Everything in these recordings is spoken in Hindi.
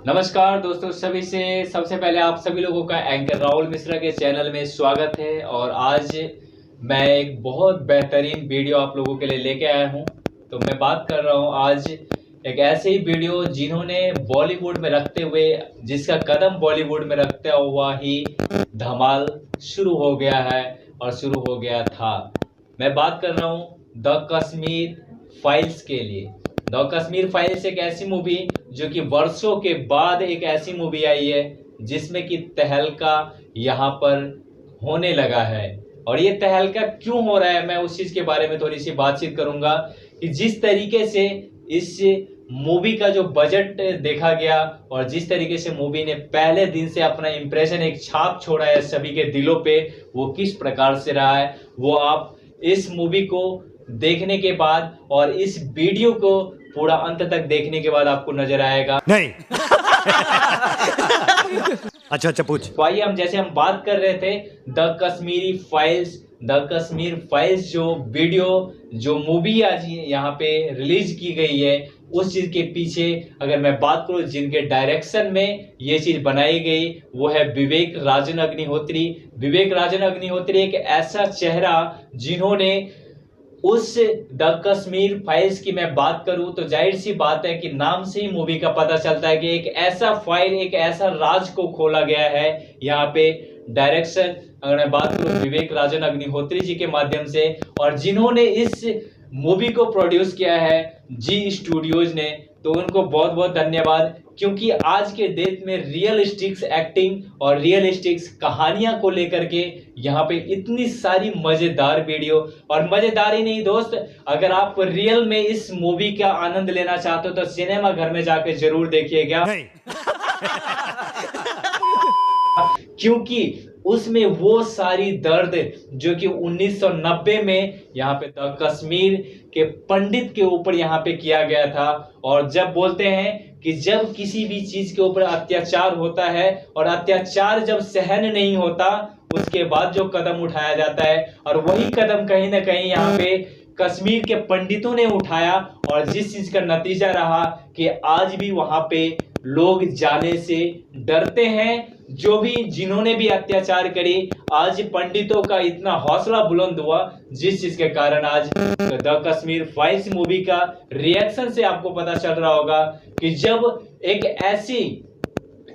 नमस्कार दोस्तों, सभी से सबसे पहले आप सभी लोगों का एंकर राहुल मिश्रा के चैनल में स्वागत है। और आज मैं एक बहुत बेहतरीन वीडियो आप लोगों के लिए लेके आया हूं। तो मैं बात कर रहा हूं आज एक ऐसे ही वीडियो जिन्होंने बॉलीवुड में रखते हुए, जिसका कदम बॉलीवुड में रखता हुआ ही धमाल शुरू हो गया है और शुरू हो गया था। मैं बात कर रहा हूं द कश्मीर फाइल्स के लिए। द कश्मीर फाइल्स एक ऐसी मूवी जो कि वर्षों के बाद एक ऐसी मूवी आई है जिसमें कि तहलका यहाँ पर होने लगा है। और ये तहलका क्यों हो रहा है, मैं उस चीज के बारे में थोड़ी सी बातचीत करूंगा कि जिस तरीके से इस मूवी का जो बजट देखा गया और जिस तरीके से मूवी ने पहले दिन से अपना इंप्रेशन, एक छाप छोड़ा है सभी के दिलों पे, वो किस प्रकार से रहा है वो आप इस मूवी को देखने के बाद और इस वीडियो को पूरा अंत तक देखने के बाद आपको नजर आएगा। नहीं। अच्छा पूछ। तो आइए हम बात कर रहे थे the Kashmiri files. The Kashmir files जो वीडियो, जो मूवी आज यहाँ पे रिलीज की गई है, उस चीज के पीछे अगर मैं बात करूं जिनके डायरेक्शन में ये चीज बनाई गई वो है विवेक राजन अग्निहोत्री। विवेक राजन अग्निहोत्री एक ऐसा चेहरा जिन्होंने उस द कश्मीर फाइल्स की मैं बात करूं तो जाहिर सी बात है कि नाम से ही मूवी का पता चलता है कि एक ऐसा फाइल, एक ऐसा राज को खोला गया है यहाँ पे। डायरेक्शन अगर मैं बात करूं विवेक राजन अग्निहोत्री जी के माध्यम से, और जिन्होंने इस मूवी को प्रोड्यूस किया है जी स्टूडियोज ने, तो उनको बहुत बहुत धन्यवाद। क्योंकि आज के डेट में रियलिस्टिक्स एक्टिंग और रियलिस्टिक्स कहानियां को लेकर के यहाँ पे इतनी सारी मजेदार वीडियो, और मजेदार ही नहीं दोस्त, अगर आप रियल में इस मूवी का आनंद लेना चाहते हो तो सिनेमा घर में जाके जरूर देखिएगा। क्योंकि उसमें वो सारी दर्द जो कि 1990 में यहाँ पे द कश्मीर के पंडित के ऊपर यहाँ पे किया गया था। और जब बोलते हैं कि जब किसी भी चीज के ऊपर अत्याचार होता है और अत्याचार जब सहन नहीं होता, उसके बाद जो कदम उठाया जाता है, और वही कदम कहीं ना कहीं यहाँ पे कश्मीर के पंडितों ने उठाया। और जिस चीज का नतीजा रहा कि आज भी वहां पे लोग जाने से डरते हैं। जो भी जिन्होंने भी अत्याचार करी, आज पंडितों का इतना हौसला बुलंद हुआ, जिस चीज के कारण आज द कश्मीर फाइल्स मूवी का रिएक्शन से आपको पता चल रहा होगा कि जब एक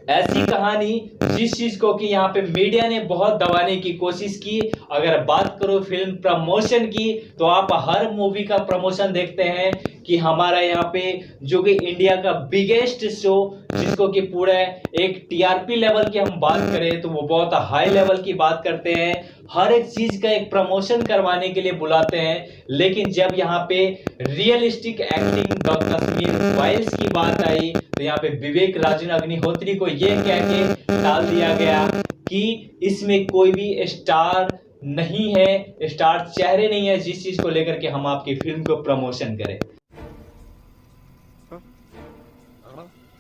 ऐसी कहानी, जिस चीज को कि यहाँ पे मीडिया ने बहुत दबाने की कोशिश की। अगर बात करो फिल्म प्रमोशन की, तो आप हर मूवी का प्रमोशन देखते हैं कि हमारा यहाँ पे जो कि इंडिया का बिगेस्ट शो, जिसको कि पूरा एक टीआरपी लेवल की हम बात करें तो वो बहुत हाई लेवल की बात करते हैं, हर एक चीज का एक प्रमोशन करवाने के लिए बुलाते हैं। लेकिन जब यहाँ पे realistic acting the Kashmir files की बात आई तो यहाँ पे विवेक राजन अग्निहोत्री को ये कह के डाल दिया गया कि इसमें कोई भी स्टार नहीं है, स्टार चेहरे नहीं है, जिस चीज को लेकर के हम आपकी फिल्म को प्रमोशन करें।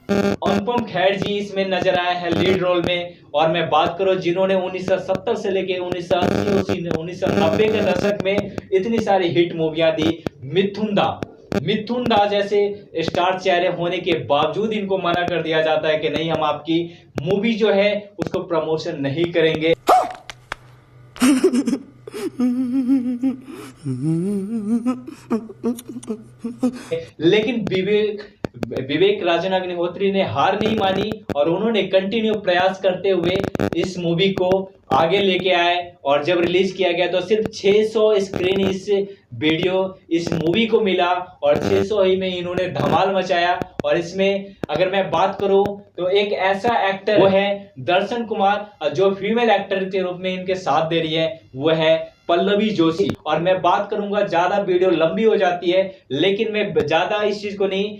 अनुपम खेर जी इसमें नजर आए हैं लीड रोल में। और मैं बात करूं जिन्होंने 1970 से लेके 1980 1990 के दशक में इतनी सारी हिट मूवियां दी। मिथुन दा जैसे स्टार चेहरे होने के बावजूद इनको मना कर दिया जाता है कि नहीं, हम आपकी मूवी जो है उसको प्रमोशन नहीं करेंगे। लेकिन विवेक राजन अग्निहोत्री ने हार नहीं मानी और उन्होंने कंटिन्यू प्रयास करते हुए इस मूवी को आगे लेके आए। और जब रिलीज किया गया तो सिर्फ 600 स्क्रीन इस मूवी को मिला और 600 ही में इन्होंने धमाल मचाया। और इसमें अगर मैं बात करूं तो एक ऐसा एक्टर वो है दर्शन कुमार, जो फीमेल एक्टर के रूप में इनके साथ दे रही है, वो है पल्लवी जोशी। और मैं बात करूंगा, ज्यादा वीडियो लंबी हो जाती है लेकिन मैं ज्यादा इस चीज को नहीं,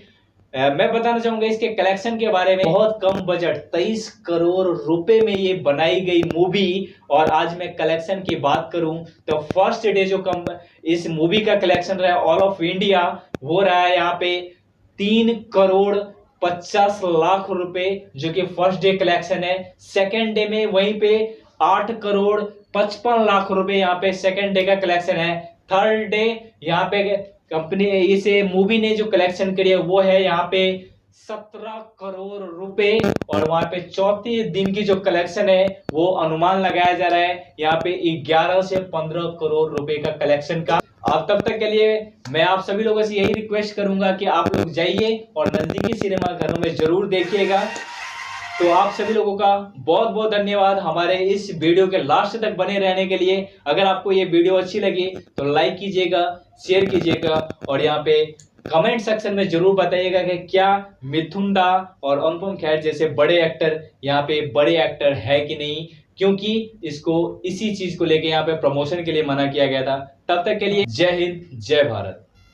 मैं बताना चाहूंगा इसके कलेक्शन के बारे में। बहुत कम बजट 23 करोड़ रुपए में ये बनाई गई मूवी। और आज मैं कलेक्शन की बात करूं तो फर्स्ट डे जो इस मूवी का कलेक्शन रहा ऑल ऑफ इंडिया, वो रहा है यहाँ पे 3 करोड़ 50 लाख रुपए, जो कि फर्स्ट डे कलेक्शन है। सेकेंड डे में वहीं पे 8 करोड़ 55 लाख रुपए यहाँ पे सेकेंड डे का कलेक्शन है। थर्ड डे यहाँ पे कंपनी इसे मूवी ने जो कलेक्शन करी है वो है यहाँ पे 17 करोड़ रुपए। और वहां पे चौथे दिन की जो कलेक्शन है वो अनुमान लगाया जा रहा है यहाँ पे 11 से 15 करोड़ रुपए का कलेक्शन का। आप तब तक के लिए मैं आप सभी लोगों से यही रिक्वेस्ट करूंगा कि आप लोग जाइए और नजदीकी सिनेमा घरों में जरूर देखिएगा। तो आप सभी लोगों का बहुत बहुत धन्यवाद हमारे इस वीडियो के लास्ट तक बने रहने के लिए। अगर आपको ये वीडियो अच्छी लगी तो लाइक कीजिएगा, शेयर कीजिएगा और यहाँ पे कमेंट सेक्शन में जरूर बताइएगा कि क्या मिथुन दा और अनुपम खेर जैसे बड़े एक्टर यहाँ पे बड़े एक्टर है कि नहीं, क्योंकि इसको इसी चीज को लेके यहाँ पे प्रमोशन के लिए मना किया गया था। तब तक के लिए जय हिंद, जय भारत।